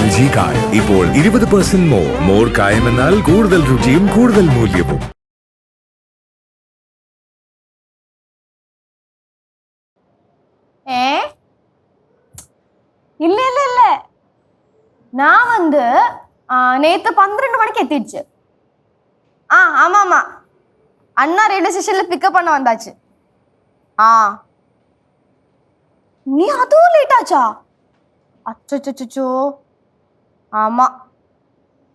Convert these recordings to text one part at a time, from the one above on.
LG കായം ഇപ്പോൾ 20% more കായം എന്നാൽ കൂടുതൽ രുചിയും കൂടുതൽ മൂല്യവും. இல்ல இல்ல இல்ல நான் வந்து நேத்து 12 மணிக்கு எத்திடுச்சு. ஆமா ஆமா அண்ணா ரயில்வே ஸ்டேஷன்ல பிக்கப் பண்ண வந்தாச்சு. நீ அதுவும் லேட் ஆச்சா? அச்சோ ஆமா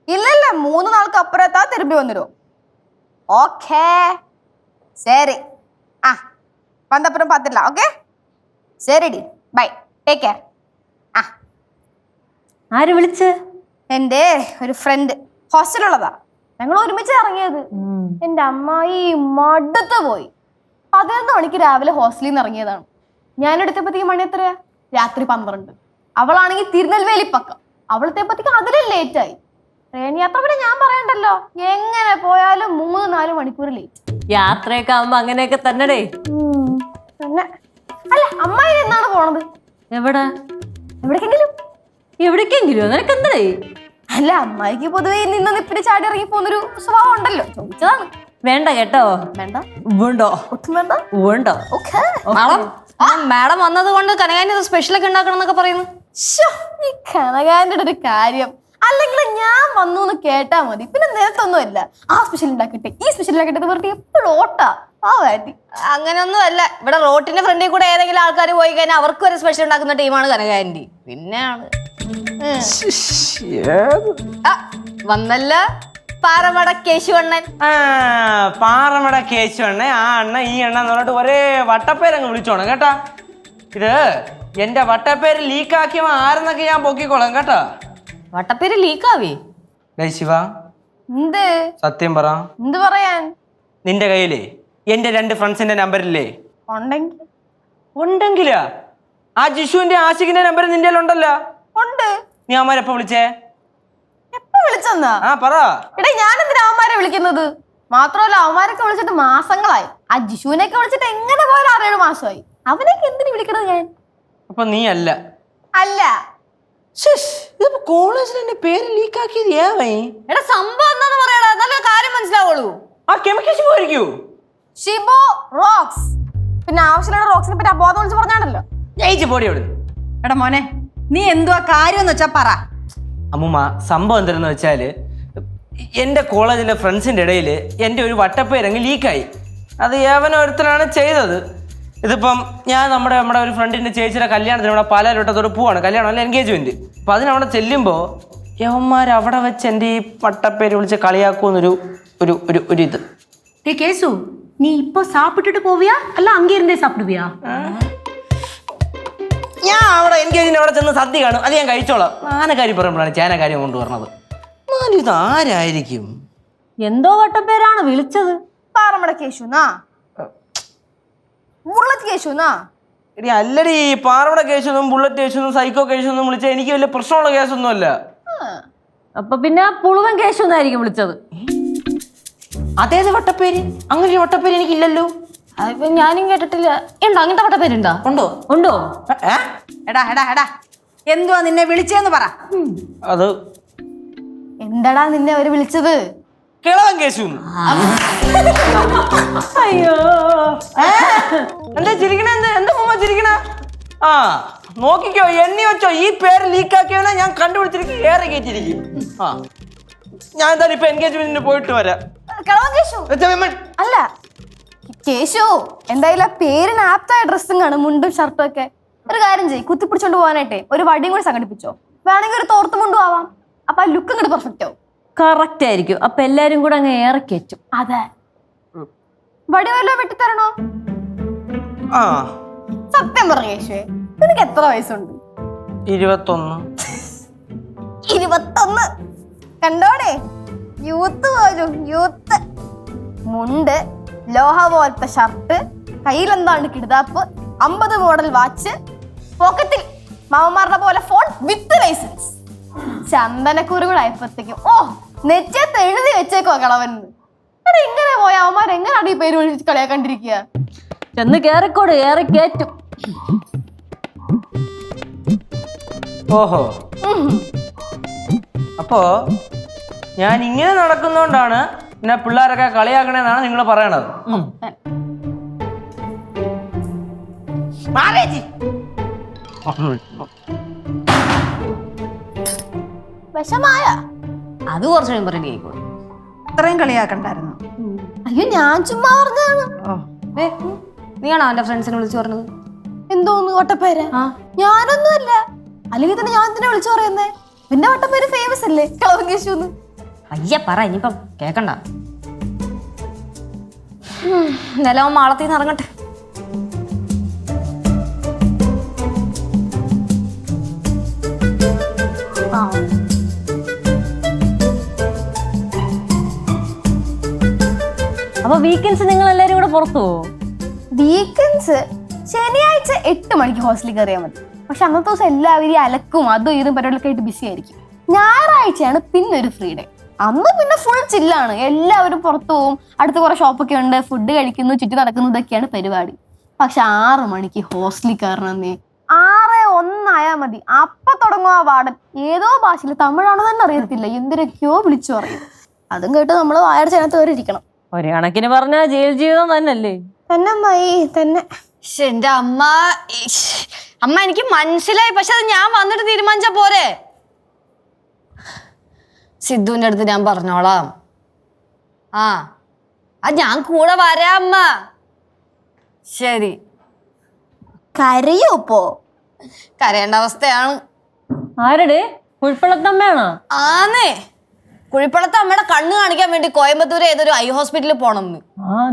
இல்ல இல்ல 3 நாளுக்கு அப்புறம் தான் திரும்பி வந்துடும். ஓகே சரி வந்த அப்புறம் பார்த்துடலாம். ஓகே ശരിടി ബൈ ടേക്ക് കെയർ. ആര് വിളിച്ച്? എൻ്റെ ഒരു ഫ്രണ്ട് ഹോസ്റ്റലുള്ളതാ. ഞങ്ങൾ ഒരുമിച്ച് ഇറങ്ങിയത്. എൻ്റെ അമ്മായി മടുത്ത് പോയി. 11 മണിക്ക് രാവിലെ ഹോസ്റ്റലിൽ നിന്ന് ഇറങ്ങിയതാണ്. ഞാനെടുത്തപ്പോഴത്തേക്ക് മണി എത്രയാ? രാത്രി 12. അവളാണെങ്കിൽ തിരുനെൽവേലി പക്കം. അവളെത്തേപ്പത്തേക്ക് അതിലും ലേറ്റ് ആയി. ട്രെയിൻ യാത്ര പിന്നെ ഞാൻ പറയണ്ടല്ലോ, എങ്ങനെ പോയാലും 3-4 മണിക്കൂർ ലേറ്റ്. യാത്രയൊക്കെ ആവുമ്പോ അങ്ങനെയൊക്കെ തന്നെ. അല്ല അമ്മായി എന്നാണ് പോണത്? എവിടേക്കെങ്കിലും നിനക്ക് എന്താ? അല്ല അമ്മായിക്ക് പൊതുവെ നിന്ന് നിപ്പിന് ചാടി ഇറങ്ങി പോകുന്നൊരു സ്വഭാവം ഉണ്ടല്ലോ, ചോദിച്ചതാണ്. വേണ്ട കേട്ടോ. വേണ്ട ഒട്ടും വേണ്ട. മാഡം വന്നത് കൊണ്ട് കനകാന്റെ സ്പെഷ്യൽ ഒക്കെ ഉണ്ടാക്കണം എന്നൊക്കെ പറയുന്നു. ഈ കനകാന്റെ ഒരു കാര്യം അല്ലെങ്കിൽ ഞാൻ വന്നു എന്ന് കേട്ടാ മതി, പിന്നെ നേരത്തൊന്നുമല്ല ആ സ്പെഷ്യൽ ഉണ്ടാക്കിട്ടെ ഈ സ്പെഷ്യൽ ഉണ്ടാക്കിട്ടെ വെറുതെ എപ്പോഴും ഓട്ടാ. അങ്ങനെയൊന്നും അല്ല. ഇവിടെ റോട്ടിന്റെ ഫ്രണ്ടിൽ കൂടെ ഏതെങ്കിലും ആൾക്കാർ പോയി കഴിഞ്ഞാൽ അവർക്ക് ഒരു സ്പെഷ്യൽ ഉണ്ടാക്കുന്ന ടീമാണ് കനകാന്റി. പിന്നെയാണ് വന്നല്ല പാറമട കേശുവണ്ണൻ. പാറമട കേശുവണ്ണൻ. ആ അണ്ണ ഈ എണ്ണ എന്ന് പറഞ്ഞിട്ട് ഒരേ വട്ടപ്പേരങ്ങ് വിളിച്ചോണം കേട്ടാ. ഇത് എന്റെ വട്ടപ്പേര് ലീക്കാക്കിയവ ആരെന്നൊക്കെ ഞാൻ പൊക്കിക്കോളാം കേട്ടാ. വട്ടപ്പേര് ലീക്കാവേ? ശിവ സത്യം പറ. എന്ത് പറയാൻ? നിന്റെ കയ്യിലേ എന്റെ 2 ഫ്രണ്ട്സിന്റെ നമ്പറില്ലേ? ഉണ്ടെങ്കിലാ ആ ജിഷുവിന്റെ ആശിക്കിന്റെ നമ്പർ നിന്റെ ഉണ്ടല്ലോ. ഉണ്ട്. നീ അവന്മാരെപ്പോ വിളിച്ചേ? എപ്പോ വിളിച്ചെന്നാ? പറ. എടാ ഞാൻ എന്തിനാ അവന്മാരെ വിളിക്കുന്നത്? മാത്രമല്ല അവന്മാരൊക്കെ വിളിച്ചിട്ട് മാസങ്ങളായി. ആ ജിഷുവിനൊക്കെ വിളിച്ചിട്ട് എങ്ങനെ പോയാലും 6-7 മാസമായി. അവനൊക്കെ എന്തിനു വിളിക്കണത് ഞാൻ? അപ്പൊ നീ അല്ല? അല്ല. കോളേജിൽ എന്റെ പേര് ലീക്കാക്കിയത് എടാ സംഭവം എന്താന്ന് പറയടാ, നല്ല കാര്യം മനസ്സിലാവുള്ളൂ. ആ കെമിക്കൽ പോയിരിക്കൂ. ഷിബോ റോക്സ്. പിന്നെ ആവശ്യമുള്ള റോക്സിനെ പറ്റി അബോധം വിളിച്ച് പറഞ്ഞാണല്ലോ. എടാ മോനെ നീ എന്തുവാ കാര്യം എന്ന് വെച്ചാ പറ. അമ്മൂമ്മ സംഭവം എന്താണെന്ന് വെച്ചാല് എൻ്റെ കോളേജിലെ ഫ്രണ്ട്സിൻ്റെ ഇടയിൽ എൻ്റെ ഒരു വട്ടപ്പേരങ്ങ് ലീക്കായി. അത് ഏവനൊരുത്തനാണ് ചെയ്തത്. ഇതിപ്പം ഞാൻ നമ്മുടെ ഒരു ഫ്രണ്ടിൻ്റെ ചേച്ചിയുടെ കല്യാണത്തിന് ഇവിടെ പാലാരിവട്ടത്തോട് പോവാണ്. കല്യാണം അല്ല എൻഗേജ്മെൻറ്റ്. അപ്പം അതിനവിടെ ചെല്ലുമ്പോൾ യവന്മാർ അവിടെ വെച്ച് എൻ്റെ ഈ വട്ടപ്പേര് വിളിച്ച് കളിയാക്കുമെന്നൊരു ഒരു ഒരു ഒരു ഇത്. കേസു നീ ഇപ്പൊ സാപ്പിട്ടിട്ട് പോവിയാ അല്ല അങ്ങേ ഇരുന്നേ സാപ്പിടുവിയാ? ഞാൻ അവിടെ എൻഗേജിന്റെ അവിടെ ചെന്ന് സദ്യ കാണും, അത് ഞാൻ കഴിച്ചോളാം. ആനക്കാര്യം പറയുമ്പോഴാണ് ചേനക്കാര്യം കൊണ്ടുവരണത്. ഇത് ആരായിരിക്കും? എന്തോ വട്ടപ്പേരാണ് വിളിച്ചത്. പാറമട കേശുനാ? ബുള്ളറ്റ് കേശുനാ? എടി അല്ലടി, പാറമട കേസൊന്നും ബുള്ളറ്റ് കേസൊന്നും സൈക്കോ കേസൊന്നും വിളിച്ചാൽ എനിക്ക് വലിയ പ്രശ്നമുള്ള കേസൊന്നും അല്ല. അപ്പൊ പിന്നെ പുളുവൻ കേശു എന്നായിരിക്കും വിളിച്ചത്. അതേത് വട്ടപ്പേര്? അങ്ങനെ ഒരു വട്ടപ്പേര് എനിക്കില്ലല്ലോ. അതിപ്പോ ഞാനും കേട്ടിട്ടില്ല. ഉണ്ടോ അങ്ങനത്തെ വട്ടപ്പേരുണ്ടോ? ഉണ്ടോ? എടാ എടാ എടാ എന്തുവാ നിന്നെ വിളിച്ചെന്ന് പറ. അത് എന്താടാ നിന്നെ അവര് വിളിച്ചത്? കിളവൻ കേശു. അയ്യോ എന്താ ചിരിക്കണ? എന്താ മുമ്പ് ചിരിക്കണ? ആ നോക്കിക്കോ, എണ്ണി വെച്ചോ. ഈ പേര് ലീക്കാക്കിയവനെ ഞാൻ കണ്ടുപിടിച്ചിരിക്കും, ഏറെ കയറ്റിരിക്കും. ആ ഞാൻ എന്തായാലും ഇപ്പൊ എൻഗേജ്മെന്റിന് പോയിട്ട് വരാം. അല്ല കേശു, എന്തായാലും പേരിന് ആപ്റ്റായ ഡ്രസ്സും കാണും, മുണ്ടും ഷർട്ടും ഒക്കെ. ഒരു കാര്യം ചെയ്യ്, കുത്തിപ്പിടിച്ചോണ്ട് പോകാനായിട്ടേ ഒരു വടിയും കൂടി സംഘടിപ്പിച്ചോ. വേണമെങ്കിൽ ഒരു തോർത്ത് മുണ്ടും ആവാം. അപ്പൊ ആ ലുക്ക് ഇങ്ങോട്ട് പെർഫെക്റ്റ് ആവും. കറക്റ്റ് ആയിരിക്കും. അപ്പൊ എല്ലാരും കൂടെ അങ്ങ് ഏറെ കയറ്റും. അതെ. വടി വല്ലതും വെട്ടിത്തരണോ? ആ സത്യം പറ കേശുവേ, നിനക്ക് എത്ര വയസ്സുണ്ട്? 21. 21 കണ്ടോടെ, യൂത്ത് പോലും യൂത്ത്. മുണ്ട്, ലോഹ പോലത്തെ ഷർട്ട്, കയ്യിലെന്താണ് കിടുതാപ്പ്, 50 മോഡൽ വാച്ച്, പോക്കറ്റിൽ മാമന്മാരുടെ പോലെ ഫോൺ വിത്ത് ലൈസൻസ്. ചന്ദനക്കൂറ് കൂടെ ആയപ്പോഴത്തേക്കും നെറ്റത്ത് എഴുതി വെച്ചേക്കോ കളവന്. എടാ ഇങ്ങനെ പോയ അവന്മാർ എങ്ങനെയാണ് ഈ പേര് വിളിച്ച് കളിയാക്കണ്ടിരിക്കുക? ചെന്ന് കേറിക്കോട്, ഏറെ കേറ്റും. ഓഹോ അപ്പോ ഞാൻ ഇങ്ങനെ നടക്കുന്നോണ്ടാണ് എന്നെ പിള്ളേരൊക്കെ കളിയാക്കണേന്നാണ് നിങ്ങൾ പറയണത്. വിഷമായ അത് കുറച്ച് കഴിയുമ്പോൾ റെഡി ആയിക്കോളും. അത്രയും കളിയാക്കണ്ടായിരുന്നു. അയ്യോ ഞാൻ ചുമ്മാ പറഞ്ഞതാണ്. നീയാണോ അവന്റെ ഫ്രണ്ട്സിനെ വിളിച്ചു പറഞ്ഞത്? എന്തോന്ന് വട്ടപ്പേര്? ഞാനൊന്നുമല്ല. അല്ലെങ്കിൽ തന്നെ ഞാൻ തന്നെ വിളിച്ചു പറയുന്നേ. പിന്നെ വട്ടപ്പേര് ഫേമസ് അല്ലേ കളവൻ കേശുന്ന്. അയ്യ പറ, ഇനിയിപ്പം കേക്കണ്ട. എന്തായാലും മാളത്തിൽ നിന്ന് ഇറങ്ങട്ടെ. അപ്പൊ വീക്കെൻഡ്സ് നിങ്ങൾ എല്ലാരും കൂടെ പുറത്തു പോകും? വീക്കെൻഡ്സ് ശനിയാഴ്ച 8 മണിക്ക് ഹോസ്റ്റലിൽ കയറിയാൽ മതി. പക്ഷെ അന്നത്തെ ദിവസം എല്ലാവരും അലക്കും അതും ഇതും പരിപാടികളൊക്കെ ആയിട്ട് ബിസി ആയിരിക്കും. ഞായറാഴ്ചയാണ് പിന്നെ ഒരു ഫ്രീ ഡേ. അന്ന് പിന്നെ ഫുൾ ചില്ലാണ്. എല്ലാവരും പുറത്തു പോവും. അടുത്ത് കുറെ ഷോപ്പൊക്കെ ഉണ്ട്. ഫുഡ് കഴിക്കുന്നു, ചുറ്റി നടക്കുന്നു, ഇതൊക്കെയാണ് പരിപാടി. പക്ഷെ 6 മണിക്ക് ഹോസ്റ്റലിൽ കയറണമെന്നേ. 6:01 മതി. അപ്പൊ തുടങ്ങും ആ വാർഡൻ. ഏതോ ഭാഷയിൽ തമിഴാണോ തന്നെ അറിയത്തില്ല, എന്തിനൊക്കെയോ വിളിച്ചു പറയും. അതും കേട്ട് നമ്മൾ വായടച്ചതിനകത്ത് വരെ ഇരിക്കണം. ഒരു കണക്കിന് പറഞ്ഞ ജയിൽ ജീവിതം തന്നെയല്ലേ? തന്നെ അമ്മായി തന്നെ. എന്റെ അമ്മ അമ്മ എനിക്ക് മനസ്സിലായി. പക്ഷെ അത് ഞാൻ വന്നിട്ട് തീരുമാനിച്ച പോരെ. സിദ്ധുവിന്റെ അടുത്ത് ഞാൻ പറഞ്ഞോളാം. അത് ഞാൻ കൂടെ വരാം അമ്മ. ശരി. കരയോ ഇപ്പോ? കരയേണ്ട അവസ്ഥയാണ്. ആരുടെ? കുഴിപ്പള്ളത്തമ്മയാണോ? ആന്നേ, കുഴിപ്പള്ളത്തെ അമ്മയുടെ കണ്ണ് കാണിക്കാൻ വേണ്ടി കോയമ്പത്തൂർ ഏതൊരു ഐ ഹോസ്പിറ്റലിൽ പോണം.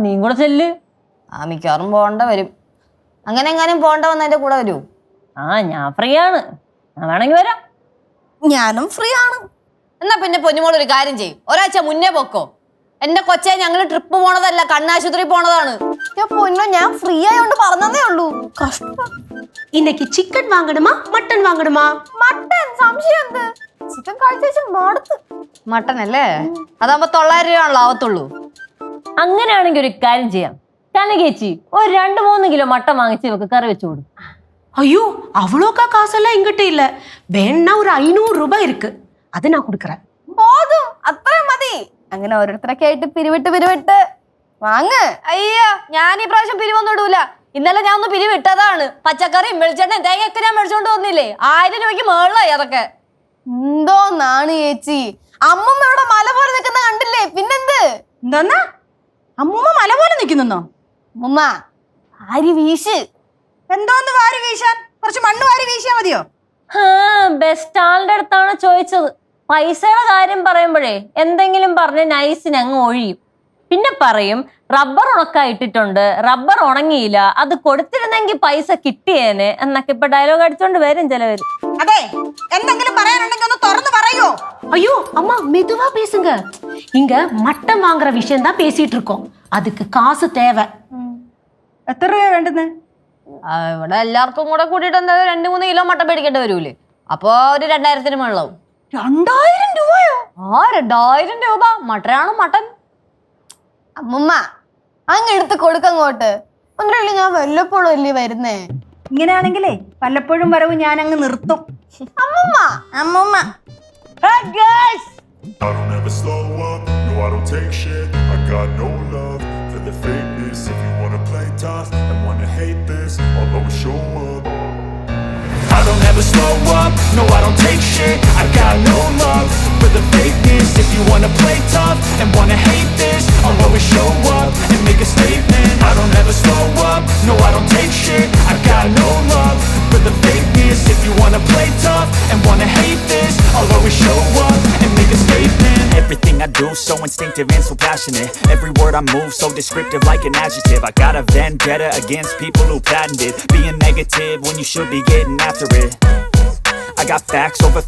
നീ കൂടെ ചെല്ല്. മിക്കവാറും പോകണ്ട വരും. അങ്ങനെ എങ്ങാനും പോകണ്ട വന്ന എന്റെ കൂടെ വരൂ. ഞാൻ ഫ്രീ ആണ്, ഞാൻ വേണമെങ്കിൽ വരാം. ഞാനും ഫ്രീ ആണ്. എന്നാ പിന്നെ പൊന്നുമോൾ ഒരു കാര്യം ചെയ്യും, ഒരാഴ്ച മുന്നേ പൊക്കോ. എന്റെ കൊച്ചെ ഞങ്ങള് ട്രിപ്പ് പോണതല്ല, കണ്ണാശുപത്രി പോണതാണ്. പൊന്നോ ഞാൻ ഫ്രീ ആയോണ്ട് പറഞ്ഞതേ ഉള്ളൂ. കഷ്ടം. இன்னைக்கு சிக்கன் வாங்கணுமா மட்டன் வாங்கணுமா? മട്ടൻ. സംശയം എന്ത്? ചിക്കൻ കഴിച്ചു മടുത്ത്. മട്ടൻ അല്ലേ? അതാകുമ്പോ 900 രൂപയാണല്ലോ ആവത്തുള്ളൂ. അങ്ങനെയാണെങ്കിൽ ഒരു കാര്യം ചെയ്യാം, കനകേച്ചി ഒരു 2-3 കിലോ മട്ടൻ വാങ്ങിച്ച് ഇവക്ക് കറി വെച്ചു കൊടുക്കും. ஐயோ அவ்வளோக்கா காசெல்லாம் எங்கிட்ட இல்ல. வேணா ஒரு 500 ரூபாய் இருக்கு, அது நான் கொடுக்குறேன். പോതും, അത്രയും മതി. അങ്ങനെ ഓരോരുത്തരൊക്കെ ആയിട്ട് പിരിവിട്ട് വാങ്ങ്. അയ്യോ, ഞാൻ ഈ പ്രാവശ്യം പിരിവൊന്നും ഇടൂല. ഇന്നലെ ഞാൻ ഒന്ന് പിരിവിട്ടതാണ്. പച്ചക്കറിയും വെളിച്ചെണ്ണയും തേങ്ങയൊക്കെ ഞാൻ മേടിച്ചോണ്ട് വന്നില്ലേ. 1000 രൂപയ്ക്ക് മേളിലായി അതൊക്കെ. എന്തോന്നാണ് ചേച്ചി, അമ്മമ്മ ഇവിടെ മല പോലെ നിൽക്കുന്ന കണ്ടില്ലേ? പിന്നെന്ത്? എന്തോന്നാ അമ്മൂമ്മ മല പോലെ നിൽക്കുന്നോ? അമ്മമ്മ ആരി വീശ്. എന്തോന്ന് വാരി വീശാൻ? കുറച്ച് മണ്ണ് വാരി വീശിയാ മതിയോ? ബെസ്റ്റ് ആളുടെ അടുത്താണ് ചോദിച്ചത്. പൈസയുടെ കാര്യം പറയുമ്പോഴേ എന്തെങ്കിലും പറഞ്ഞ് നൈസിന് അങ്ങ് ഒഴിയും. പിന്നെ പറയും റബ്ബർ ഉണക്കാൻ ഇട്ടിട്ടുണ്ട്, റബ്ബർ ഉണങ്ങിയില്ല, അത് കൊടുത്തിരുന്നെങ്കിൽ പൈസ കിട്ടിയേനെ എന്നൊക്കെ ഇപ്പൊ ഡയലോഗ് അടിച്ചോണ്ട് വരും ചിലവര്. അതെ, എന്തെങ്കിലും പറയാനുണ്ടെങ്കിൽ ഒന്ന് തുറന്നു പറയോ? ஐயோ அம்மா மெதுவா பேசுங்க. இங்க மட்டன் வாங்குற விஷயம் தான் பேசிட்டு இருக்கோம். அதுக்கு காசு தேவை. എത്ര രൂപ വേണ്ടുന്നേ? ഇവിടെ എല്ലാവർക്കും കൂടെ കൂട്ടിയിട്ട് എന്തായാലും 2-3 കിലോ മട്ടൻ മേടിക്കേണ്ടി വരൂലേ. അപ്പൊ ഒരു 2000-ന് മേളാവും. 2000 രൂപയോ? 2000 രൂപ മട്ടനാണ് മട്ടൻ. അമ്മമ്മ അങ്ങ് എടുത്ത് കൊടുക്കങ്ങോട്ട്. ഒന്നുമില്ല, ഞാൻ വല്ലപ്പോഴും അല്ലേ വരുന്നേ. ഇങ്ങനെയാണെങ്കിലേ വല്ലപ്പോഴും വരവ് ഞാൻ അങ്ങ് നിർത്തും. അമ്മമ്മ അമ്മൂമ്മ I don't ever slow up, no I don't take shit. I got no love for the fakeness. If you wanna play tough and wanna hate this, I'll always show up. I don't ever slow up, no I don't take shit. I got no love for the fakeness. If you wanna play tough and wanna hate this, I'll always show up and make a statement. I don't ever slow up, no I don't take shit. I got no love for the fakeness. If you wanna play tough and wanna hate this, I'll always show up and make a statement. Everything I do so instinctive and so passionate. Every word I move so descriptive like an adjective. I got a vendetta against people who patented being negative when you should be getting after it. I got facts over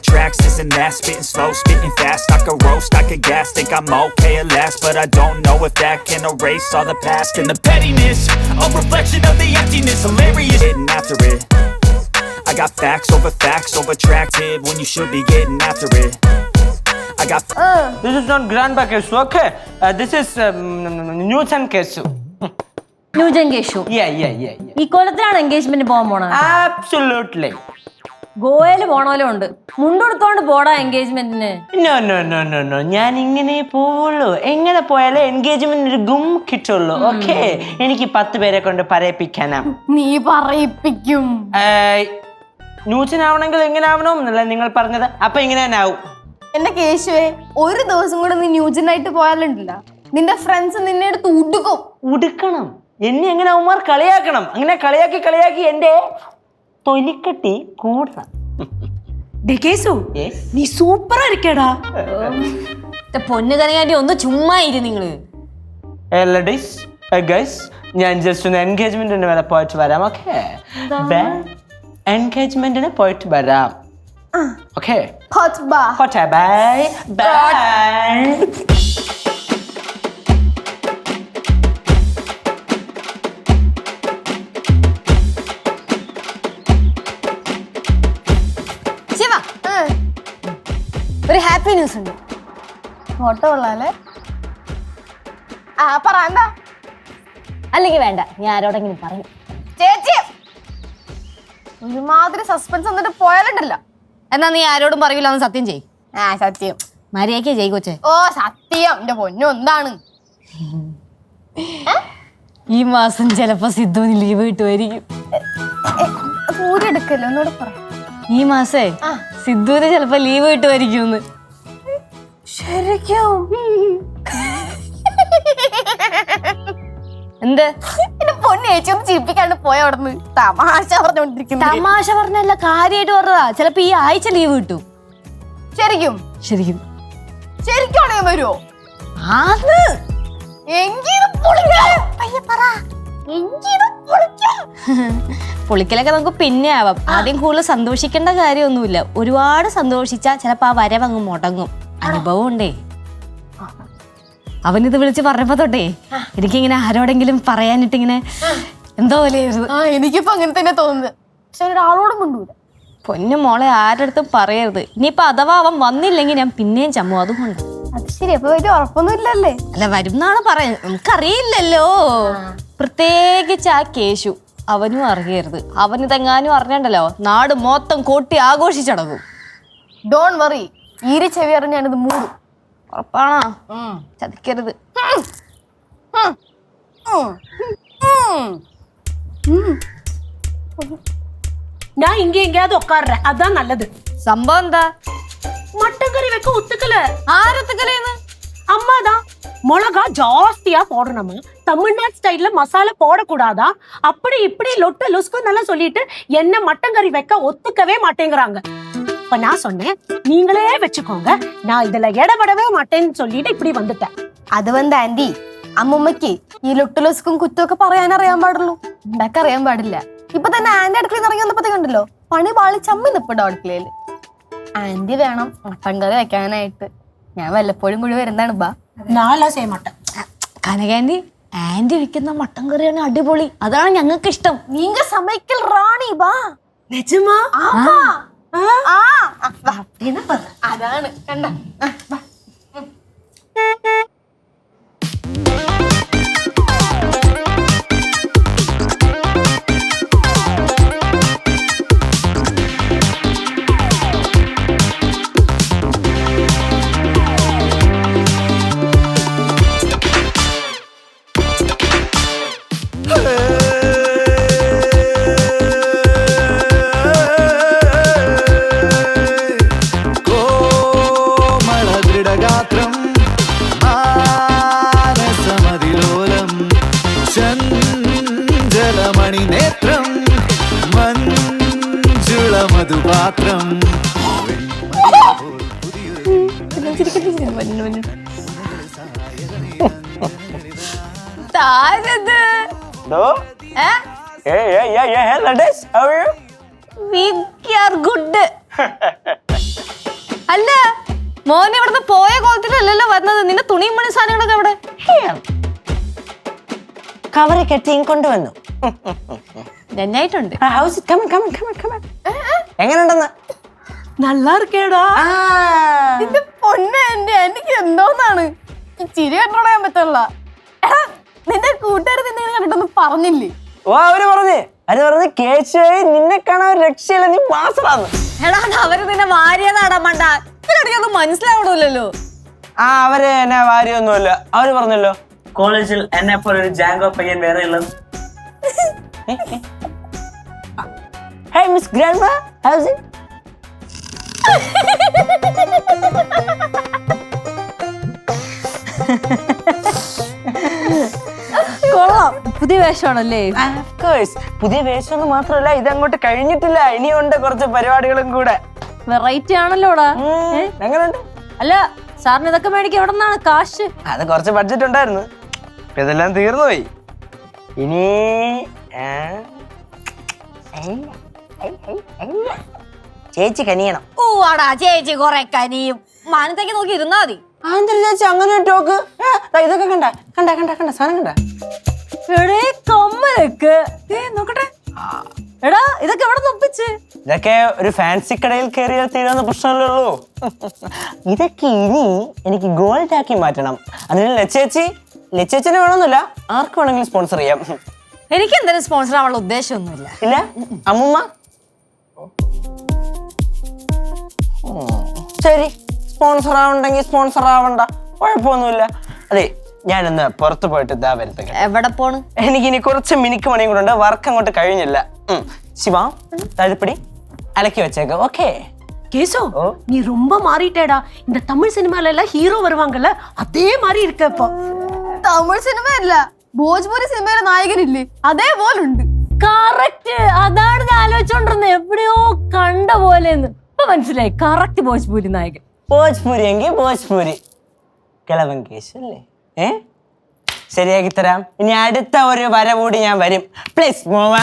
tracks, this and that. Spitting slow, spitting fast. I could roast, I could gas. Think I'm okay at last, but I don't know if that can erase all the past. And the pettiness, a reflection of the emptiness. Hilarious, getting after it. I got facts over tracks. When you should be getting after it. I got This is not grandpa Kesu, okay? This is Newton Kesu. New gen Keshu Yeah. ഈ കൊല്ലത്തിലാണ് engagement പോകാൻ പോണത്. Absolutely. ഗോവയില് പോണോലും ഉണ്ട്. മുണ്ടെടുത്തോണ്ട് പോടാ എൻഗേജ്മെന്റിന്. No no no no no, ഞാൻ ഇങ്ങനെ പോവുള്ളൂ. എങ്ങനെ പോയാലേ എൻഗേജ്മെന്റ് ഒരു ഗും കിട്ടുള്ളൂ. ഓക്കെ, എനിക്ക് 10 പേരെ കൊണ്ട് പറയിപ്പിക്കാനാ. നീ പറയിപ്പിക്കും. ന്യൂജനാവണമെങ്കിൽ എങ്ങനെ ആവണമെന്നല്ലേ നിങ്ങൾ പറഞ്ഞത്? അപ്പൊ ഇങ്ങനെ തന്നെ ആവും. എന്റെ കേശുവേ, ഒരു ദിവസം കൂടെ നീ ന്യൂജനായിട്ട് പോയാലുണ്ടല്ല, നിന്റെ ഫ്രണ്ട്സ് നിന്നെ എടുത്ത് ഉടുക്കും. ഉടുക്കണം? എന്നെ എങ്ങനെ അവന്മാർ കളിയാക്കണം? അങ്ങനെ കളിയാക്കി കളിയാക്കി എന്റെ തൊലിക്കട്ടി കൂടണം. കേസു, നീ സൂപ്പറാ ഇരിക്കടാ. പൊന്നു കനകാന്റി ഒന്ന് ചുമ്മാ ഇരു നിങ്ങള്. ലേഡീസ് ഗൈസ്, ഞാൻ ജസ്റ്റ് ഒന്ന് എൻഗേജ്മെന്റിന് വരെ പോയിട്ട് വരാം. ഓക്കെ, എൻഗേജ്മെന്റിന് പോയിട്ട് വരാം. Okay, by bye. ശിവ, ഒരു ഹാപ്പി ന്യൂസ് ഉണ്ട്. ഫോട്ടോ ഉള്ളാലേ? പറ എന്താ? അല്ലെങ്കിൽ വേണ്ട, ഞാൻ ആരോടെങ്കിലും പറയും. ചേച്ചി, ഒരുമാതിരി സസ്പെൻസ് എന്നിട്ട് പോയാലുണ്ടല്ലോ. എന്നാ നീ ആരോടും പറയൂലെന്ന് സത്യം ചെയ്. സത്യം. മര്യാദയ്ക്ക് ചെയ് കൊച്ചേ. ഓ സത്യം, എന്റെ പൊന്നു എന്താണ്? ഈ മാസം ചിലപ്പോ സിദ്ധുവിന് ലീവ് കിട്ടുമായിരിക്കും. ഊരെടുക്കല്ലോ, ഒന്നോട് പറ. ഈ മാസേ സിദ്ധുവിന് ചിലപ്പോ ലീവ് കിട്ടുമായിരിക്കും. ശരിക്കും? എന്ത്? എന്റെ പൊന്നു ചേച്ചി ഒന്ന് ചിരിപ്പിക്കാണ്ട് പോയ അവിടുന്ന്. തമാശ പറഞ്ഞോണ്ടിരിക്കുന്നു. തമാശ പറഞ്ഞല്ല, കാര്യമായിട്ട് പറഞ്ഞതാ. ചിലപ്പോ ഈ ആഴ്ച ലീവ് കിട്ടും. ശരിക്കും? ശരിക്കും ശരിക്കും ഉടനെ വരുമോ? ആന്ന്. എങ്കിലും പൊളിക്കലൊക്കെ നമുക്ക് പിന്നെ ആവാം. ആദ്യം കൂടുതൽ സന്തോഷിക്കേണ്ട കാര്യമൊന്നുമില്ല. ഒരുപാട് സന്തോഷിച്ചാ ചിലപ്പോ ആ വരവങ്ങ് മുടങ്ങും. അനുഭവം ഉണ്ടേ. അവനിത് വിളിച്ച് പറഞ്ഞപ്പോ തൊട്ടേ എനിക്കിങ്ങനെ ആരോടെങ്കിലും പറയാനിട്ടിങ്ങനെ എന്തോ പോലെയായിരുന്നു. എനിക്കിപ്പോ അങ്ങനെ തന്നെ തോന്നുന്നത്. പക്ഷെ ഒരാളോടും കൊണ്ടുപോയില്ല. പൊന്നു മോളെ, ആരുടെ അടുത്തും പറയരുത്. ഇനിയിപ്പൊ അഥവാ അവൻ വന്നില്ലെങ്കിൽ ഞാൻ പിന്നെയും ചമ്മു. അതുകൊണ്ട് അത് ശരി. അപ്പൊ വലിയ ഉറപ്പൊന്നും ഇല്ലല്ലേ? അല്ല, വരുന്നാണ് പറയുന്നത്. നമുക്കറിയില്ലല്ലോ. പ്രത്യേകിച്ച് ആ കേശു, അവനും അറിയരുത്. അവനിതെങ്ങാനും അറിഞ്ഞണ്ടല്ലോ, നാട് മൊത്തം കൊട്ടി ആഘോഷിച്ചടങ്ങും. ഡോൺ വറി, ഈരി ചെവി അറിഞ്ഞാണിത് മൂടും. ഉറപ്പാണോ? ചതിക്കരുത്. ഞാൻ ഇങ്ങ എങ്കേയാவது ഉட்கார்றேன். അതാ നല്ലത്. സംഭവം എന്താ? മട്ടൻ കറി വെക്ക ഒത്തുക്കല. ആരൊത്തുക്കലേന്ന്? அம்மாதான் மிளகா ஜாஸ்தியா போடணும், தமிழ்நாடு ஸ்டைல்ல மசாலா போடக்கூடாதா, அப்படி இப்படி லொட்டு லுஸ்கு நல்லா சொல்லிட்டு என்ன மட்டன் கறி வைக்க ஒத்துக்கவே மாட்டேங்கிறாங்க. இப்ப நான் சொன்னேன், நீங்களே வச்சுக்கோங்க, நான் இதுல இடப்படவே மாட்டேன்னு சொல்லிட்டு இப்படி வந்துட்டேன். അത് വന്ന് ആന്റി, അമ്മൂമ്മക്ക് ഈ ലൊട്ടുലൊസുക്കും കുറ്റമൊക്കെ പറയാനറിയാൻ പാടുള്ളൂ, ഉണ്ടാക്കാൻ അറിയാൻ പാടില്ല. ഇപ്പൊ തന്നെ ആന്റി അടുക്കളയിൽ നിന്ന് ഇറങ്ങി വന്നപ്പോ കണ്ടല്ലോ, പണി പാളി ചമ്മി നിപ്പുണ്ടോ അടുക്കളയില്. ആന്റി വേണം മട്ടൻ കറി വെക്കാനായിട്ട്. ഞാൻ വല്ലപ്പോഴും കൂടി വരുന്നതാണ്. ബാ, നാളെ ചെയ്യ മാട്ടേൻ. കനകാന്റി, ആന്റി വെക്കുന്ന മട്ടൻ കറിയാണ് അടിപൊളി. അതാണ് ഞങ്ങൾക്ക് ഇഷ്ടം. നീങ്ക സമയക്കൽ റാണി. ബാ, നിജമാ? അതാണ് കണ്ട. മധുപാത്രം അല്ല മോനെ, ഇവിടുന്ന് പോയ കോലത്തിലല്ലല്ലോ വന്നത്. നിന്റെ തുണിയും മണി സാധനങ്ങളൊക്കെ അവിടെ കവറ് കെട്ടിയും കൊണ്ടുവന്നു. നന്നായിട്ടുണ്ട്. എങ്ങനെയുണ്ടെന്ന്? நல்லா இருக்கேடா. എന്റെ പൊന്നെ, എന്റെ എനിക്ക് എന്തോന്നാണ് ഈ ചിരി കണ്ടോളാൻ ഞാൻ പറ്റുള്ള. നിന്റെ കൂട്ടുകാർ നിന്നെ കണ്ടിട്ടൊന്നും പറഞ്ഞില്ലേ? ഓ, അവര് പറഞ്ഞ് കേശുവായി നിന്നെ കാണാൻ രക്ഷയില്ല, നീ മാസറാന്ന്. എടാ അവര് നിന്നെ വാരിയതാടാ മണ്ട. ഇവരെനിക്കൊന്നും മനസ്സിലാവണല്ലോ. ആ അവര് എന്നെ വാരിയൊന്നുമില്ല. അവര് പറഞ്ഞല്ലോ കോളേജിൽ എന്നെ പോലെ ഒരു ജാങ്കോ പയ്യൻ വേറെ ഉള്ളത്. Hey Miss Grandma, how's it? കൊള്ളാം, പുതിയ വേഷമാണല്ലേ? Of course. പുതിയ വേഷമൊന്നും മാത്രമല്ല, ഇതങ്ങോട്ട് കഴിഞ്ഞിട്ടില്ല. ഇനിയുണ്ട് കുറച്ച് പരിപാടികളും കൂടെ. വെറൈറ്റി ആണല്ലോടാ. എങ്ങനെയുണ്ട്? അല്ല സാറിന് ഇതൊക്കെ മേടിക്കാൻ എവിടെ നിന്നാണ് കാശ്? അത് കുറച്ച് ബഡ്ജറ്റ് ഉണ്ടായിരുന്നു, ഇതെല്ലാം തീർന്നുപോയി. ഇനി ചേച്ചി കനിയണം. ഓ ആടാ ചേച്ചി കൊറേ കനിയും. മാനത്തേക്ക് നോക്കി ഇരുന്നാ മതി. ചേച്ചി അങ്ങനെ ടോക്ക്. ഇതൊക്കെ കണ്ട കണ്ട കണ്ട കണ്ട സാധനം കണ്ട. എടേ കമ്മലൊക്കെ നോക്കട്ടെ. എടാ ഇതൊക്കെ എവിടെ ഒപ്പിച്ച്? ഇതൊക്കെ ഒരു ഫാൻസി കടയിൽ കയറിയാൽ തീരുന്ന പ്രശ്നമല്ലോ. ഇതൊക്കെ ഇനി എനിക്ക് ഗോൾഡ് ആക്കി മാറ്റണം. അതിന് ലച്ചേച്ചിനെ വേണമെന്നില്ല, ആർക്ക് വേണമെങ്കിലും സ്പോൺസർ ചെയ്യാം. എനിക്ക് എന്തായാലും സ്പോൺസർ ആവാനുള്ള ഉദ്ദേശമൊന്നുമില്ല. ഇല്ല അമ്മുമ്മ? ശരി, സ്പോൺസർ ആവണ്ടെങ്കിൽ സ്പോൺസർ ആവണ്ട, കുഴപ്പമൊന്നുമില്ല. അതെ, ഞാനിന്ന് പുറത്തു പോയിട്ട് ഇതാ വരുത്തേ. എവിടെ പോണ്? എനിക്കിനി കുറച്ച് മിനിക്ക് മണിയും കൂടെ ഉണ്ട്, വർക്ക് അങ്ങോട്ട് കഴിഞ്ഞില്ല. ശിവ താഴെപ്പടി അലക്കി വെച്ചേക്ക. ഓക്കേ கேசு நீ ரொம்ப மாறிட்டேடா. இந்த தமிழ் சினிமால எல்லாம் ஹீரோ வருவாங்கல்ல, அதே மாதிரி இருக்க இப்போ. തമിഴ് സിനിമയല്ല, ഭോജ്പൂരി സിനിമയിലെ നായകനില്ലേ അതേപോലുണ്ട്. കറക്റ്റ്, അതാണ് ഞാൻ ആലോചിച്ചോണ്ടിരുന്നത്. എവിടെയോ കണ്ട പോലെന്ന് ഇപ്പൊ മനസ്സിലായി. കറക്റ്റ് ഭോജ്പൂരി നായകൻ. ഭോജ്പൂരി എങ്കിൽ ഭോജ്പൂരി കിളവൻ കേസ് അല്ലേ? ശരിയാക്കി തരാം. ഇനി അടുത്ത ഒരു വര കൂടി ഞാൻ വരും. പ്ലീസ് മോവ.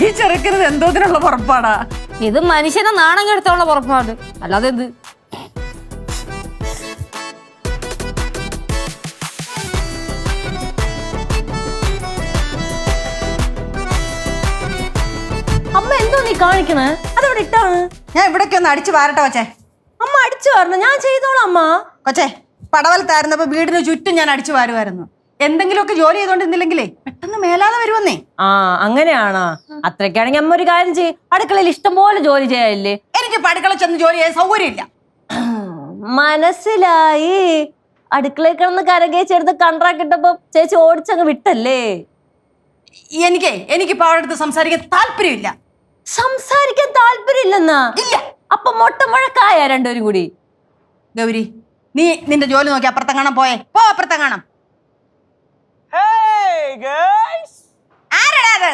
ഈ ചെറുക്കരുത് എന്തോതിനുള്ള പുറപ്പാടാ ഇത്? മനുഷ്യനെ നാണം കെടുത്തുള്ള പുറപ്പാട്, അല്ലാതെ എന്ത്? അമ്മ എന്തോ നീ കാണിക്കണേ? അതവിടെ ഇട്ടാണ്. ഞാൻ ഇവിടേക്ക് ഒന്ന് അടിച്ചു വാരട്ടെ കൊച്ചേ. അമ്മ അടിച്ചു വരണം, ഞാൻ ചെയ്തോളാം അമ്മ. കൊച്ചേ, പടവലത്തായിരുന്നപ്പോ വീടിന് ചുറ്റും ഞാൻ അടിച്ചു വാരുമായിരുന്നു. എന്തെങ്കിലുമൊക്കെ ജോലി ചെയ്തോണ്ടിരുന്നില്ലെങ്കിലേ പെട്ടെന്ന് മേലാതെ വരുവന്നേ. ആ അങ്ങനെയാണോ? അത്രയ്ക്കാണെങ്കിൽ അമ്മ ഒരു കാര്യം ചെയ്യും, അടുക്കളയിൽ ഇഷ്ടം പോലെ ജോലി ചെയ്യാനില്ലേ? എനിക്ക് അടുക്കള ചെന്ന് ജോലി ചെയ്യാൻ സൗകര്യമില്ല. മനസ്സിലായി. അടുക്കളയിൽ കിടന്ന് കരകേച്ചെടുത്ത് കൺട്രാക്ട് ഇട്ടപ്പോ ചേച്ചി ഓടിച്ചങ്ങ് വിട്ടല്ലേ? എനിക്കിപ്പോ അവിടെ അടുത്ത് സംസാരിക്കാൻ താല്പര്യമില്ല. സംസാരിക്കാൻ താല്പര്യമില്ലെന്നാ? ഇല്ല. അപ്പൊ മൊട്ട മുഴക്കായ രണ്ടുപേരും കൂടി? ഗൗരി, നീ നിന്റെ ജോലി നോക്കി അപ്പുറത്തെങ്ങാണം പോയേ. പോ അപ്പുറത്തെങ്ങാണം. ആരടാ അത്?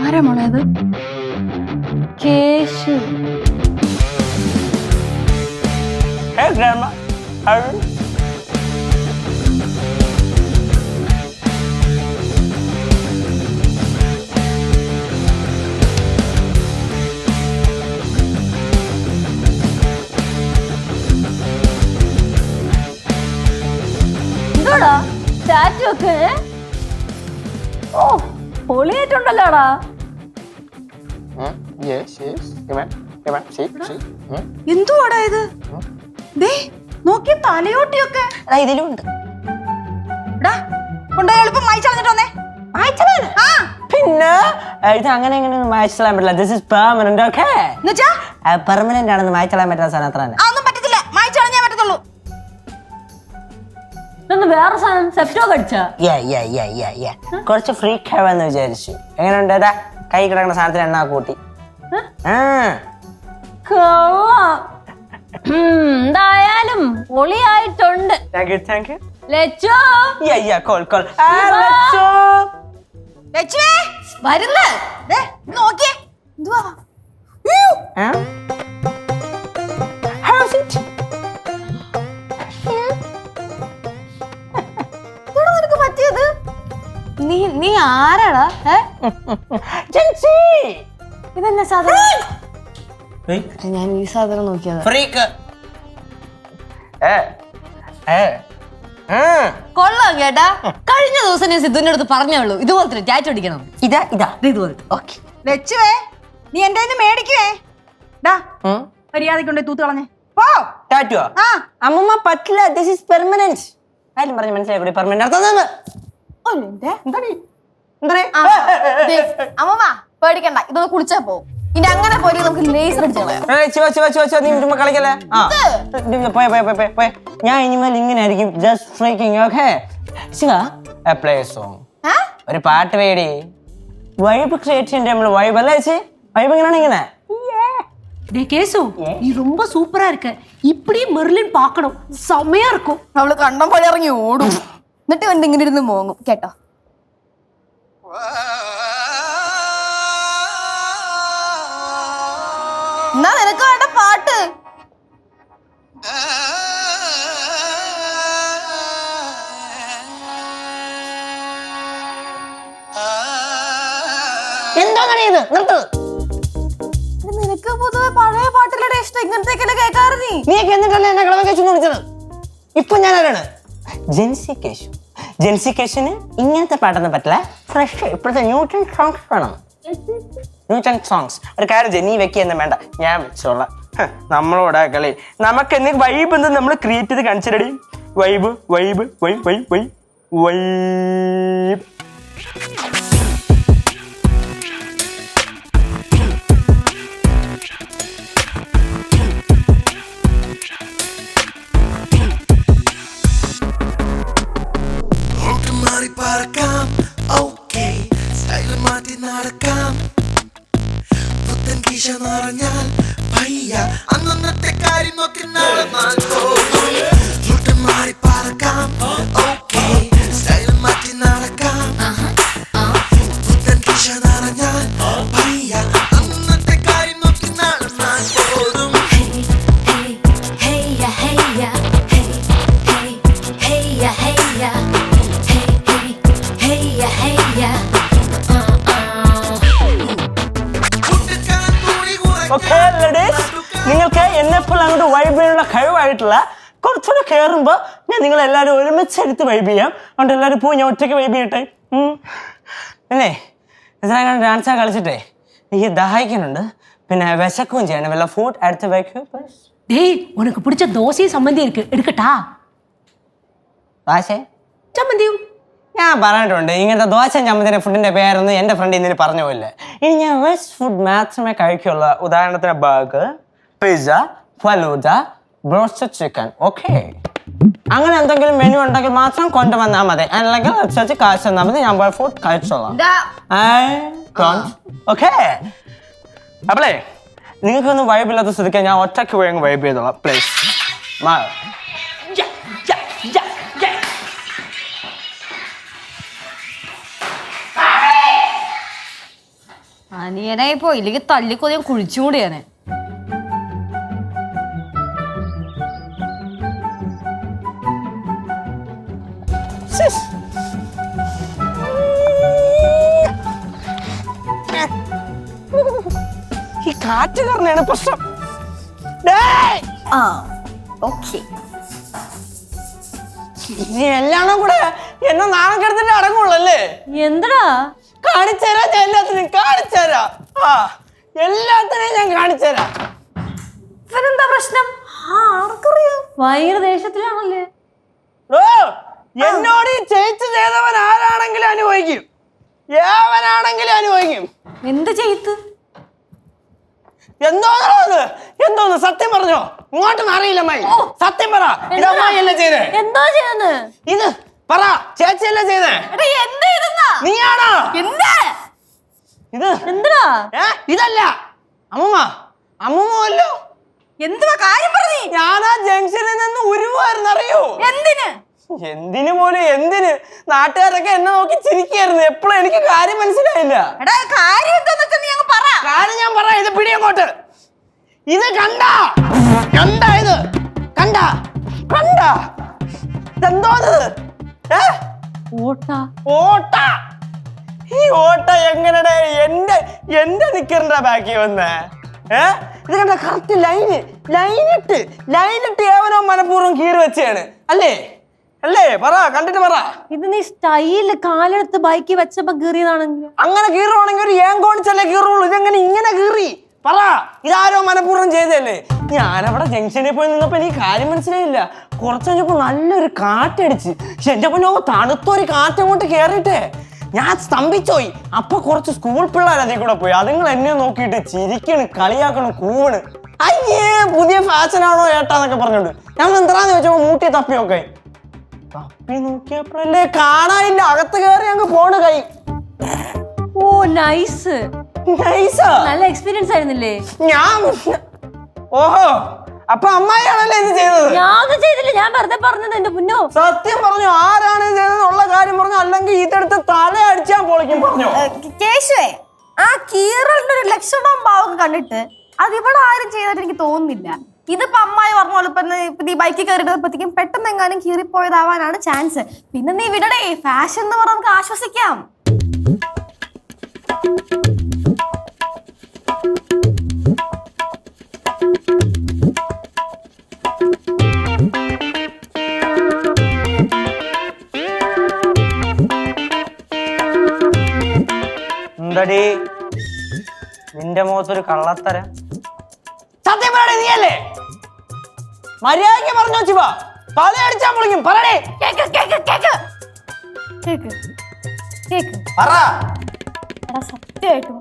ആരാ മോളെ അത്? Keshu. Hey grandma, how are you? എന്തോടാ ടാറ്റു ഒക്കെ? ഓ പൊളിയായിട്ടുണ്ടല്ലോടാ. Yes, yes. Come on, come on. See. എന്തുവാടാ ഇത്? ദേ നോക്കിയ തലയോട്ടിയൊക്കെ ഇതിലുണ്ട്. കൊണ്ടുപോയി എളുപ്പം മായിച്ചളഞ്ഞിട്ട് വന്നേ. പിന്നെ ഇത് അങ്ങനെ മായ്ച്ചളയാൻ പറ്റില്ല. This is permanent. ഓക്കേ, എന്നുവെച്ചാ പെർമനന്റ് ആണെന്ന് മായ്ച്ചളയാൻ പറ്റുന്ന സാധനം അത്ര തന്നെ. അതൊന്നും പറ്റത്തില്ല, മായിച്ചളഞ്ഞേ പറ്റത്തുള്ളൂ. ഇതൊന്ന് വേറെ സാധനം സെപ്റ്റോ കടിച്ചാ? കുറച്ച് ഫ്രീക്ക് ആവാന്ന് വിചാരിച്ചു. എങ്ങനെയുണ്ട്? ഏതാ കൈ കിടക്കുന്ന സാധനത്തിന് എണ്ണ കൂട്ടി. എന്തായാലും പൊളിയായിട്ടുണ്ട്. Thank you. ലച്ചോ ലക്ഷ്മേ വരുന്ന് ദേ നോക്കിയേ. എന്തുവാ? ഇതെടാ നിനക്ക് പറ്റിയത്? നീ ആരാടാ? ഇതെന്നെ സാധനം? ഞാൻ ഈ സാധനം നോക്കിയതാ. കൊള്ളാം കേട്ടാ. കഴിഞ്ഞ ദിവസം ഞാൻ സിദ്ധുവിന്റെ അടുത്ത് പറഞ്ഞോളൂ ഇതുപോലത്തെ ടാറ്റു അടിക്കണം. ഇതാ ഇതുപോലെ. ലക്ഷ്മേ നീ എന്റെ മേടിക്കുവേ. മര്യാദയ്ക്ക് കൊണ്ട് തൂത്ത് കളഞ്ഞേ പോ. ടാറ്റുവാ ആ അമ്മമ്മ പറ്റില്ല. This is permanent. ആരും പറഞ്ഞു മനസ്സിലായി പെർമനന്റ് അർത്ഥം അമ്മമ്മ പേടിക്കണ്ട, ഇതൊന്ന് കുളിച്ചാ പോവും. ഇനി അങ്ങനെ പോയി നമുക്ക് ലേസർ അടിച്ചു കളയാം. നീ ചുമ്മാ കളിക്കല്ലേ. ഞാൻ ഇനിമേൽ ഇങ്ങനെ ആയിരിക്കും. Just freaking. Okay Shiva play song. ഒരു പാട്ട് പേടി. വൈബ് ക്രിയേറ്റ് ചെയ്യണ്ടേ നമ്മള്. വൈബ് അല്ലേ ചേച്ചി? വൈബ് എങ്ങനെയാണ് ഇങ്ങനെ? டே கேசு நீ ரொம்ப சூப்பரா இருக்க. இப்படி மெர்லின் பார்க்கணும். செமையா இருக்கும். അവള് കണ്ടം പോലെ ഇറങ്ങി ഓടും, എന്നിട്ട് വന്ന് ഇങ്ങനെ ഇരുന്ന് മോങ്ങും കേട്ടോ. എന്നാ നിനക്ക് വേണ്ട പാട്ട്. എന്താണ് ഇത്? നിർത്ത്. നിനക്ക് പൊതുവെ പഴയ പാട്ടിലൂടെ ഇഷ്ടം, ഇങ്ങനത്തേക്കല്ലേ കേൾക്കാറ് നീ. നീയൊക്കെ എന്നിട്ടല്ലേ എന്നെ കളവൻ കേശു വിളിച്ചത്? ഇപ്പൊ ഞാൻ ആരാണ്? ജെൻസി കേശു. ജെൻസി കേശുന് ഇങ്ങനത്തെ പാട്ടൊന്നും പറ്റില്ല. ഫ്രഷ് ഇപ്പോഴത്തെ ന്യൂട്രൻ സോങ്സ് വേണം. ന്യൂട്രൻ സോങ്സ്. ഒരു കാര്യം ചെയ്യ്, നീ വെക്കൊന്നും വേണ്ട, ഞാൻ വെച്ചോളാം. നമ്മളോടാ കളി. നമുക്ക് എന്തെങ്കിലും വൈബ് എന്ത് നമ്മൾ ക്രിയേറ്റ് ചെയ്ത് കാണിച്ചിരടി. Vibe vibe vibe vibe vibe vibe. അന്നത്തെ കാര്യം നോക്കി നാളെ മാറി പറക്കാം. ഓക്കേ സ്റ്റൈൽ മാറ്റി നടക്കാം. പുത്തൻ കിശ നിറഞ്ഞാൽ പയ്യ അന്നത്തെ കാര്യം നോക്കി നാളെ പോതും. നിങ്ങൾക്ക് എന്നെപ്പോൾ അങ്ങോട്ട് വൈബ് ചെയ്യാനുള്ള കഴിവായിട്ടില്ല. കുറച്ചുകൂടെ കയറുമ്പോൾ ഞാൻ നിങ്ങളെല്ലാവരും ഒരുമിച്ചെടുത്ത് വൈബ് ചെയ്യാം. അതുകൊണ്ട് എല്ലാവരും പോയി, ഞാൻ ഒറ്റയ്ക്ക് വൈബ് ചെയ്യട്ടെ. പിന്നെ ഇതിനകം ഡാൻസാ കളിച്ചിട്ടേ എനിക്ക് ദാഹിക്കുന്നുണ്ട്, പിന്നെ വിശക്കുകയും ചെയ്യണം. വല്ല ഫുഡ് അടുത്ത് വയ്ക്കൂ. டேய் உனக்கு பிடிச்ச தோசையும் சம்மந்தி இருக்கு, எடுக்கட்டா? ദോശ சம்மந்தியும் ഞാൻ പറഞ്ഞിട്ടുണ്ട്. ഇങ്ങനത്തെ ദോശ ചമ്മന്തിന്റെ ഫുഡിന്റെ പേരൊന്നും എന്റെ ഫ്രണ്ട് ഇന്നലെ പറഞ്ഞു പോയില്ല. ഇനി ഞാൻ വെജ് ഫുഡ് മാത്രമേ കഴിക്കുള്ളൂ. ഉദാഹരണത്തിന് burger, pizza, falooda, broasted chicken. Okay, അങ്ങനെ എന്തെങ്കിലും മെനു ഉണ്ടെങ്കിൽ മാത്രം കൊണ്ടുവന്നാൽ മതി. അല്ലെങ്കിൽ വെച്ച് കാശ് തന്നാൽ മതി, ഞാൻ ഫുഡ് കഴിച്ചോളാം. ഓക്കെ, അപ്പളേ നിങ്ങൾക്കൊന്നും വൈബില്ലാത്ത സ്ഥിതിക്ക് ഞാൻ ഒറ്റയ്ക്ക് പോയി വൈബ് ചെയ്തോളാം. പ്ലീസ് അനിയനായി പോയി, ഇല്ലെങ്കിൽ തല്ലിക്കൊതിയും കുഴിച്ചുകൂടിയാനെ. ഈ കാറ്റ് കാരണമാണ് പ്രശ്നം. നീ എല്ലാണോ കൂടെ എന്നെ നാണം കെടുത്തിട്ട് അടങ്ങുള്ളല്ലേ? എന്തടാ കാണിച്ചുതരാ, ഞാൻ എല്ലാത്തിനും കാണിച്ചുതരാ. ആ എല്ലാത്തിനെയും ഞാൻ കാണിച്ചുതരാ. ഇവനെന്താ പ്രശ്നം? ആർക്കറിയാം. ഭയങ്കര ദേഷ്യത്തിലാണല്ലേ? ഓ, എന്നോട് ഈ ചേച്ചി ചെയ്തവൻ ആരാണെങ്കിലും അനുഭവിക്കും, ഏവനാണെങ്കിലും അനുഭവിക്കും. എന്ത് ചെയ്ത്? എന്തോന്ന് സത്യം പറഞ്ഞോ? ഇങ്ങോട്ടൊന്നും അറിയില്ല അമ്മായി. സത്യം പറ, ഇത് അമ്മായിയല്ലേ ചെയ്തേ? എന്തോ ചെയ്യുന്നു? ഇത് പറ, ചേച്ചിയല്ലേ ചെയ്തേ? നീയാണോ ഇത്? എന്താ ഇതല്ല അമ്മൂമ്മല്ലോ. എന്തുവാ കാര്യം പറഞ്ഞേ? ഞാനാ ജംഗ്ഷനിൽ നിന്ന് ഉരുവായിരുന്നു, അറിയോ? എന്തിനു പോലും എന്തിന്? നാട്ടുകാരൊക്കെ എന്നെ നോക്കി ചിരിക്കായിരുന്നു. എപ്പോഴും എനിക്ക് കാര്യം മനസ്സിലായില്ല. കാര്യം ഞാൻ പറ, ഇത് പിടി അങ്ങോട്ട്. ഇത് കണ്ട ഇത് കണ്ട എന്തോ ഓട്ട. ഈ ഓട്ട എങ്ങനെയാ എന്റെ നിക്കറിന്റെ ബാക്കി വന്നേ? ഇത് കണ്ട കറക്റ്റ് ലൈനിട്ട് ഏവനോ മനഃപൂർവ്വം കീറി വെച്ചാണ് അല്ലേ? പറ, കണ്ടിട്ട് പറ. ഇത് നീ സ്റ്റൈലില് കാലെടുത്ത് ബൈക്കിൽ വെച്ചപ്പോ കീറിയതാണെങ്കിൽ അങ്ങനെ കീറുവാണെങ്കിൽ ഒരു ഏങ്കോണിച്ചല്ലേ കീറുള്ളൂ. ഇതെങ്ങനെ ഇങ്ങനെ കീറി? പറ, ഇതാരോ മനഃപൂർവ്വം ചെയ്തല്ലേ? ഞാനവിടെ ജംഗ്ഷനിൽ പോയി നിന്നപ്പോ എനിക്ക് കാര്യം മനസ്സിലായില്ല. കുറച്ച് കഴിഞ്ഞപ്പോ നല്ലൊരു കാറ്റടിച്ച്, പക്ഷെ എന്റെ പൊന്നോ തണുത്തൊരു കാറ്റ് അങ്ങോട്ട് കേറിയിട്ടേ ഞാൻ സ്തംഭിച്ചോയി. അപ്പൊ കുറച്ച് സ്കൂൾ പിള്ളേർ അതിൽ കൂടെ പോയി. അതുങ്ങൾ എന്നെ നോക്കിയിട്ട് ചിരിക്കണ്, കളിയാക്കണ്, കൂവണ്. അയ്യേ പുതിയ ഫാഷനാണോ ഏട്ടാന്നൊക്കെ പറഞ്ഞോണ്ട് ഞാൻ എന്താന്ന് ചോദിച്ചപ്പോ മൂട്ടി തപ്പിയൊക്കെ തപ്പി നോക്കിയപ്പോഴല്ലേ കാണാനില്ല. അകത്ത് കയറി അങ്ങ് പോണ് കൈ. ഓ നൈസ്, നല്ല എക്സ്പീരിയൻസ് ആയിരുന്നില്ലേ? ഞാൻ ഓഹോ, അപ്പൊ അമ്മായിയാണല്ലേ ഇത് ചെയ്തത്? ഞാനൊന്നും ചെയ്തില്ല, ഞാൻ വെറുതെ പറഞ്ഞത്. എന്റെ മുന്നോ സത്യം പറഞ്ഞു, ആരാണ് ഇത് ചെയ്തതെന്നുള്ള കാര്യം പറഞ്ഞു, അല്ലെങ്കിൽ ഇതെടുത്ത് തല അടിച്ചാൻ പൊളിക്കും പറഞ്ഞു. കേശുവേ, ആ കീറലിന്റെ ഒരു ലക്ഷണം ഭാവം കണ്ടിട്ട് അത് ഇവിടെ ആരും ചെയ്തിട്ട് എനിക്ക് തോന്നുന്നില്ല. ഇതിപ്പോ അമ്മായി പറഞ്ഞോളൂ, ഇപ്പൊ നീ ബൈക്കിൽ കയറിയപ്പോഴത്തേക്കും പെട്ടെന്ന് എങ്ങാനും കീറിപ്പോയതാവാനാണ് ചാൻസ്. പിന്നെ നീ വിടടേ, ഫാഷൻ എന്ന് പറഞ്ഞാൽ നമുക്ക് ആശ്വസിക്കാം. എന്തടി നിന്റെ മുഖത്തൊരു കള്ളത്തരം? സത്യം പറയണേ, നീയല്ലേ? മര്യാദയ്ക്ക് പറഞ്ഞു വെച്ചു തല അടിച്ചാൻ പൊളിക്കും. പറയണേ. Cake cake cake cake cake പറ. എടാ സത്യമായിട്ടും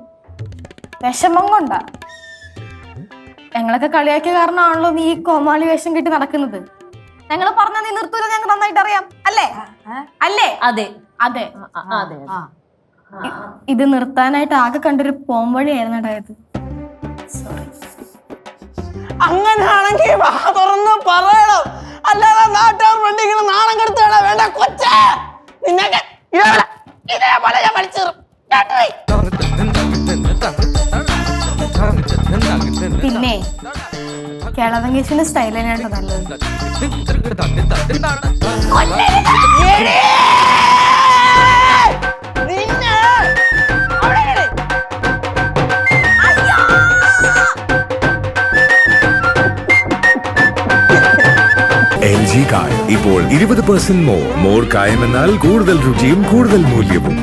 വിഷമം കൊണ്ടാ. ഞങ്ങളൊക്കെ കളിയാക്കിയ കാരണമാണല്ലോ നീ ഈ കോമാളി വേഷം കെട്ടി നടക്കുന്നത്. ഞങ്ങൾ പറഞ്ഞാൽ നീ നിർത്തൂല, ഞങ്ങൾക്ക് നന്നായിട്ട് അറിയാം. അല്ലേ അല്ലേ? അതെ അതെ. അതെ. ഇത് നിർത്താനായിട്ട് ആകെ കണ്ടൊരു പോംവഴിയായിരുന്നു ഉണ്ടായത്. അങ്ങനെയാണെങ്കിൽ വാ തുറന്ന് പറയണം, അല്ലാതെ നാട്ടുകാർ വേണ്ടി ഇങ്ങനെ നാണം കെടുത്തേടാ വേണ്ട കൊച്ചേ. നിന്നൊക്കെ ഇതേപോലെ ഞാൻ വലിച്ചേറും. പിന്നെ കിളവൻ കേസിന്റെ സ്റ്റൈൽ തന്നെയാണ് നല്ലത്. LG കായം ഇപ്പോൾ 20% മോർ കായം എന്നാൽ കൂടുതൽ രുചിയും കൂടുതൽ മൂല്യവും.